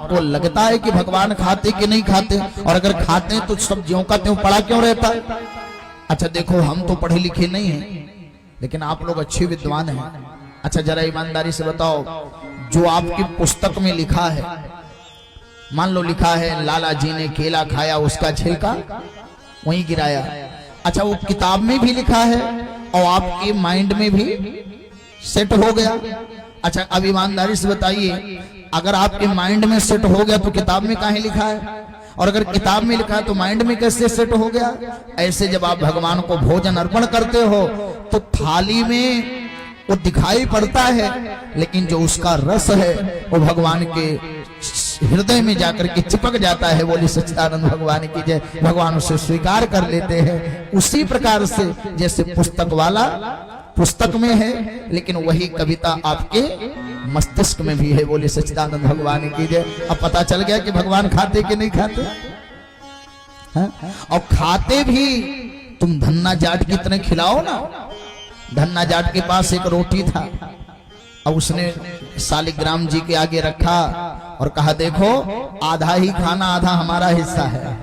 आपको लगता है कि भगवान खाते कि नहीं खाते, और अगर खाते हैं तो सब ज्यों का त्यों पड़ा क्यों रहता है? अच्छा देखो, हम तो पढ़े लिखे नहीं हैं, लेकिन आप लोग अच्छे विद्वान हैं। अच्छा जरा ईमानदारी से बताओ, जो आपकी पुस्तक में लिखा है, मान लो लिखा है लाला जी ने केला खाया, उसका छिलका वहीं गिराया, अच्छा वो किताब में भी लिखा है और आपके माइंड में भी सेट हो गया। अच्छा अब ईमानदारी से बताइए, अगर आपके माइंड में सेट हो गया तो किताब में काहे लिखा है, और अगर किताब में लिखा है तो माइंड में कैसे सेट हो गया? ऐसे जब आप भगवान को भोजन अर्पण करते हो तो थाली में वो दिखाई पड़ता है, लेकिन जो उसका रस है वो भगवान के हृदय में जाकर के चिपक जाता है। बोली सच्चिदानंद भगवान की जय। भगवान उसे स्वीकार कर लेते हैं। उसी प्रकार से जैसे पुस्तक वाला पुस्तक में है, लेकिन वही कविता आपके मस्तिष्क में भी है। बोली सच्चिदानंद भगवान की जय। अब पता चल गया कि भगवान खाते कि नहीं खाते, है? और खाते भी तुम धन्ना जाट की तरह खिलाओ ना। धन्ना जाट के पास एक रोटी था, अब उसने शालिग्राम जी के आगे रखा और कहा देखो आधा ही खाना, आधा हमारा हिस्सा है।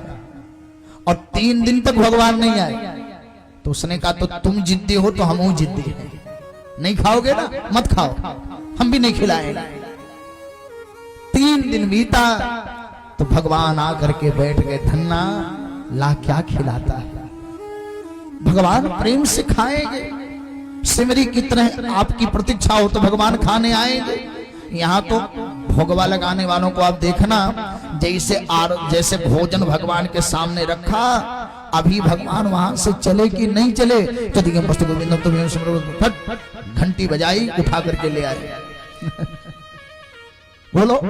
और 3 दिन तक भगवान नहीं आए तो उसने कहा तो तुम जिद्दी हो तो हम जिद्दी हैं, नहीं खाओगे ना, मत खाओ, हम भी नहीं खिलाएंगे। 3 दिन बीता तो भगवान आकर के बैठ गए। धन्ना ला क्या खिलाता है, भगवान प्रेम से खाएंगे। सिमरी की तरह आपकी प्रतीक्षा हो तो भगवान खाने आएंगे। यहाँ तो भोगवा लगाने वालों को आप देखना, जैसे भोजन भगवान के सामने रखा, अभी भगवान वहां से चले कि नहीं चले तो घंटी बजाई, उठा करके ले आए। बोलो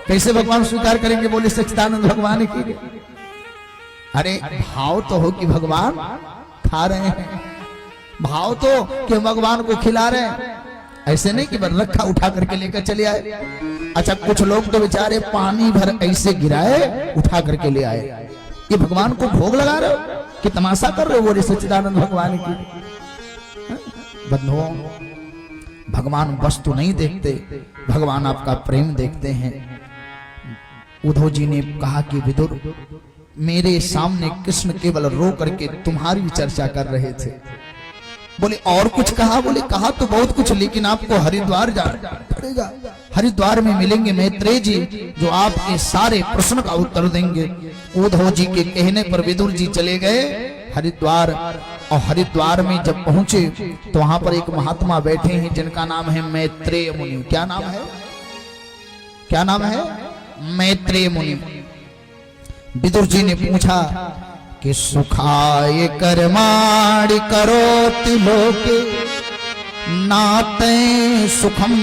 कैसे भगवान स्वीकार करेंगे? बोले सच्चिदानंद भगवान की। अरे भाव तो हो कि भगवान खा रहे हैं, भाव तो कि भगवान को खिला रहे हैं, ऐसे नहीं कि रखा उठा करके लेकर चले आए। अच्छा कुछ लोग तो बेचारे पानी भर ऐसे गिराए उठा करके ले आए। ये भगवान को भोग लगा रहे हो कि तमाशा कर रहे हो? बोले सच्चिदानंद भगवान की। बंधुओं, भगवान वस्तु नहीं देखते, भगवान आपका प्रेम देखते हैं। उद्धव जी ने कहा कि विदुर, मेरे सामने कृष्ण केवल रो करके तुम्हारी चर्चा कर रहे थे। बोले और कुछ कहा? बोले कहा तो बहुत कुछ, लेकिन आपको हरिद्वार जाना पड़ेगा। हरिद्वार में मिलेंगे मैत्रेय जी, जो आपके सारे प्रश्न का उत्तर देंगे। उद्धव जी के कहने पर विदुर जी चले गए हरिद्वार, और हरिद्वार में जब पहुंचे तो वहां पर एक महात्मा बैठे हैं जिनका नाम है मैत्रेय मुनि। क्या नाम है? क्या नाम है? मैत्रेय मुनि। विदुर जी ने पूछा कि सुखाय कर्माणि करोति लोके नाते सुखम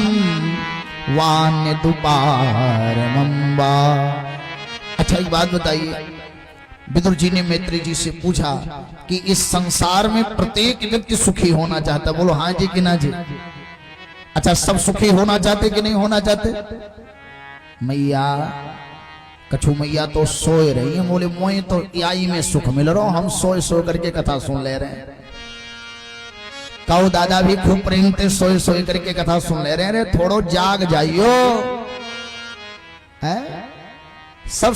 वान्य दुपारमं वा। अच्छा एक बात बताइए, विदुर जी ने मैत्रेय जी से पूछा कि इस संसार में प्रत्येक व्यक्ति सुखी होना चाहता, बोलो हाँ जी कि ना जी? अच्छा सब सुखी होना चाहते कि नहीं होना चाहते? मैया कछु मैया तो सोए रही है। बोले मोए तो आई में सुख मिल रहा, हम सोए सो करके कथा सुन ले रहे हैं। कहो दादा भी खूब प्रेम से सोए सोए करके कथा सुन ले रहे हैं। थोड़ो जाग जाइयो, है सब